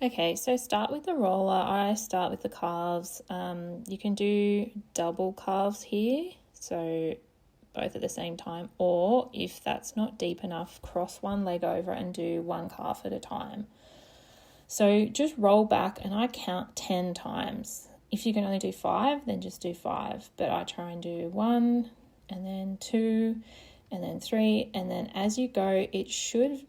Okay, so start with the roller. I start with the calves. You can do double calves here, so both at the same time, or if that's not deep enough, cross one leg over and do one calf at a time. So just roll back, and I count 10 times. If you can only do 5, then just do 5, but I try and do 1 and then 2 and then 3, and then as you go it should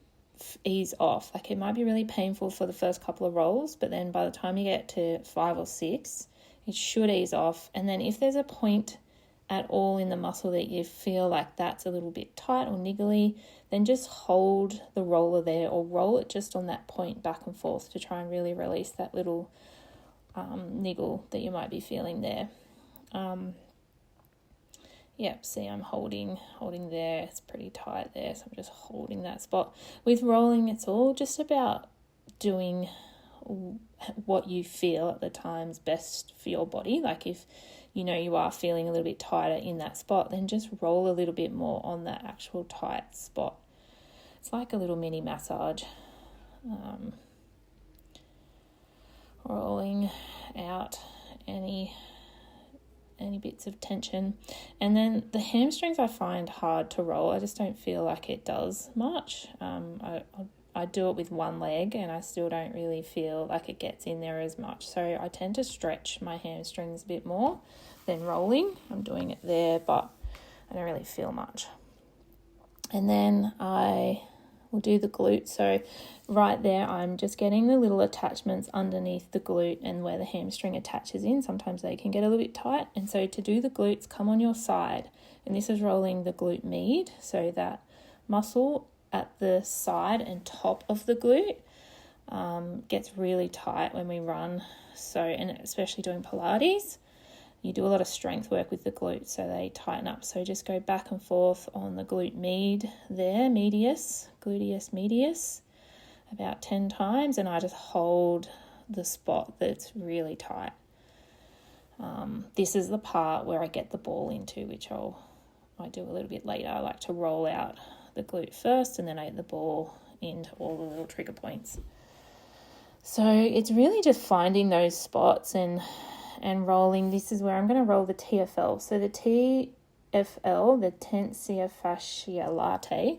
ease off. Like, it might be really painful for the first couple of rolls, but then by the time you get to 5 or 6 it should ease off. And then if there's a point at all in the muscle that you feel like that's a little bit tight or niggly, then just hold the roller there or roll it just on that point back and forth to try and really release that little niggle that you might be feeling there. See, I'm holding there. It's pretty tight there, so I'm just holding that spot. With rolling, it's all just about doing what you feel at the time's best for your body. Like, if you know you are feeling a little bit tighter in that spot, then just roll a little bit more on that actual tight spot. It's like a little mini massage. Rolling out any bits of tension. And then the hamstrings I find hard to roll. I just don't feel like it does much. I do it with one leg and I still don't really feel like it gets in there as much. So I tend to stretch my hamstrings a bit more than rolling. I'm doing it there, but I don't really feel much. And then I will do the glute. So right there, I'm just getting the little attachments underneath the glute and where the hamstring attaches in. Sometimes they can get a little bit tight. And so to do the glutes, come on your side. And this is rolling the glute med. So that muscle at the side and top of the glute gets really tight when we run. So, and especially doing Pilates, you do a lot of strength work with the glutes, so they tighten up. So just go back and forth on the glute med there, gluteus medius, about 10 times, and I just hold the spot that's really tight. This is the part where I get the ball into, which I do a little bit later. I like to roll out the glute first, and then I get the ball into all the little trigger points. So it's really just finding those spots and rolling. This is where I'm going to roll the TFL. So the TFL, the tensor fascia latae,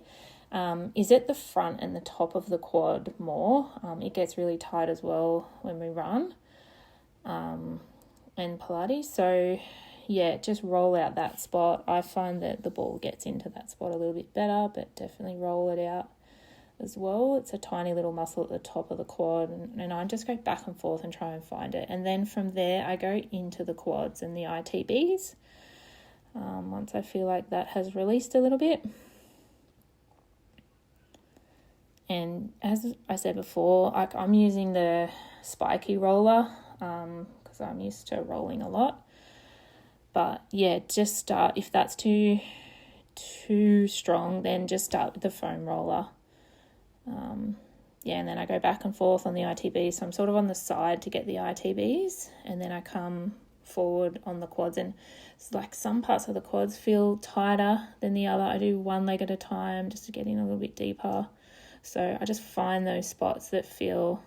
is at the front and the top of the quad more. It gets really tight as well when we run and Pilates. So yeah, just roll out that spot. I find that the ball gets into that spot a little bit better, but definitely roll it out as well. It's a tiny little muscle at the top of the quad, and I just go back and forth and try and find it. And then from there, I go into the quads and the ITBs. Once I feel like that has released a little bit. And as I said before, I'm using the spiky roller because I'm used to rolling a lot. But yeah, just start, if that's too strong, then just start with the foam roller. And then I go back and forth on the ITBs. So I'm sort of on the side to get the ITBs, and then I come forward on the quads. And it's like some parts of the quads feel tighter than the other. I do one leg at a time just to get in a little bit deeper. So I just find those spots that feel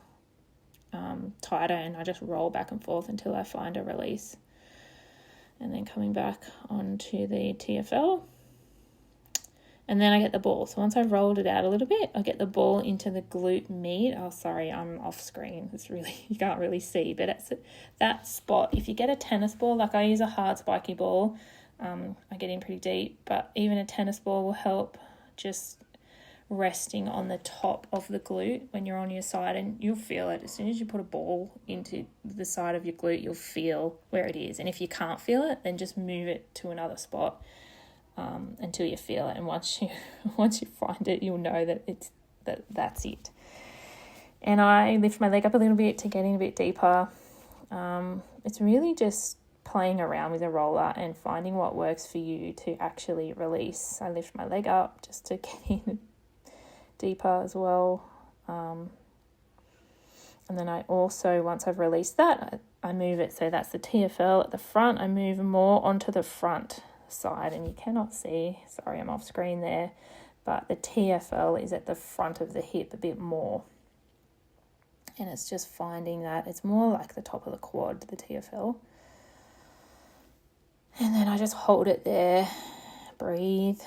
tighter, and I just roll back and forth until I find a release. And then coming back onto the TFL. And then I get the ball. So once I've rolled it out a little bit, I get the ball into the glute med. Oh, sorry, I'm off screen. It's really, you can't really see, but it's that spot. If you get a tennis ball, like I use a hard spiky ball, I get in pretty deep, but even a tennis ball will help, just resting on the top of the glute when you're on your side, and you'll feel it. As soon as you put a ball into the side of your glute, you'll feel where it is. And if you can't feel it, then just move it to another spot until you feel it. And once you find it, you'll know that that's it. And I lift my leg up a little bit to get in a bit deeper. It's really just playing around with a roller and finding what works for you to actually release. I lift my leg up just to get in deeper as well. And then I also, once I've released that, I move it. So that's the TFL at the front. I move more onto the front side, and you cannot see, sorry, I'm off screen there, but the TFL is at the front of the hip a bit more. And it's just finding that it's more like the top of the quad, the TFL. And then I just hold it there, breathe.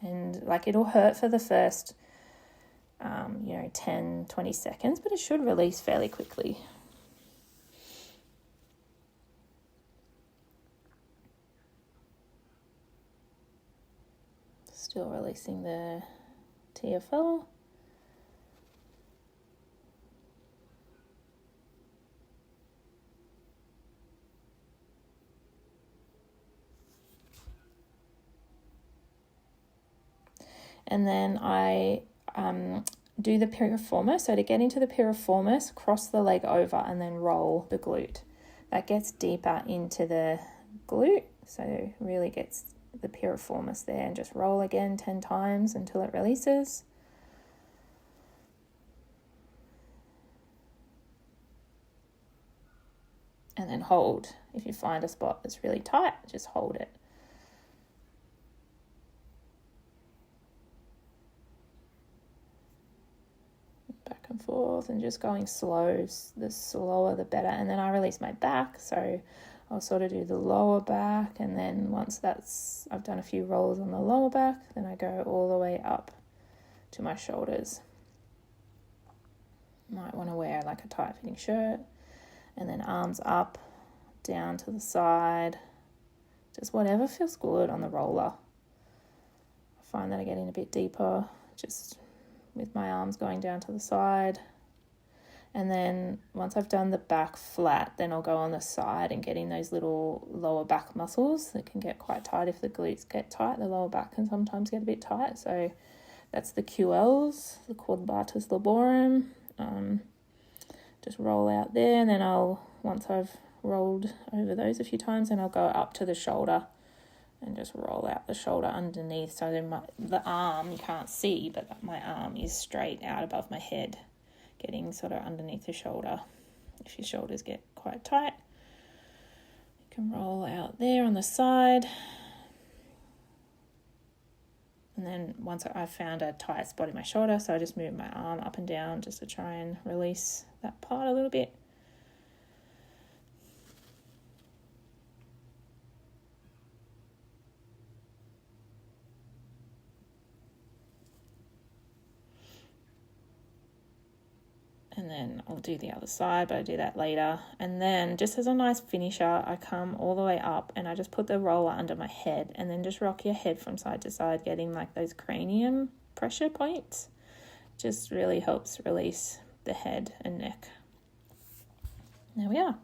And like it'll hurt for the first, 10, 20 seconds, but it should release fairly quickly. Still releasing the TFL. And then I do the piriformis. So to get into the piriformis, cross the leg over and then roll the glute. That gets deeper into the glute, so really gets the piriformis there, and just roll again 10 times until it releases. And then hold. If you find a spot that's really tight, just hold it. Back and forth, and just going slow. The slower the better. And then I release my back, so I'll sort of do the lower back, and then once I've done a few rolls on the lower back, then I go all the way up to my shoulders. Might want to wear like a tight fitting shirt, and then arms up, down to the side, just whatever feels good on the roller. I find that I get in a bit deeper, just with my arms going down to the side. And then once I've done the back flat, then I'll go on the side and get in those little lower back muscles that can get quite tight. If the glutes get tight, the lower back can sometimes get a bit tight. So that's the QLs, the quadratus lumborum. Just roll out there, and then once I've rolled over those a few times, then I'll go up to the shoulder and just roll out the shoulder underneath. So then the arm, you can't see, but my arm is straight out above my head, getting sort of underneath the shoulder. If your shoulders get quite tight, you can roll out there on the side. And then once I've found a tight spot in my shoulder, so I just move my arm up and down just to try and release that part a little bit. And then I'll do the other side, but I do that later. And then just as a nice finisher, I come all the way up and I just put the roller under my head, and then just rock your head from side to side, getting like those cranium pressure points. Just really helps release the head and neck. There we are.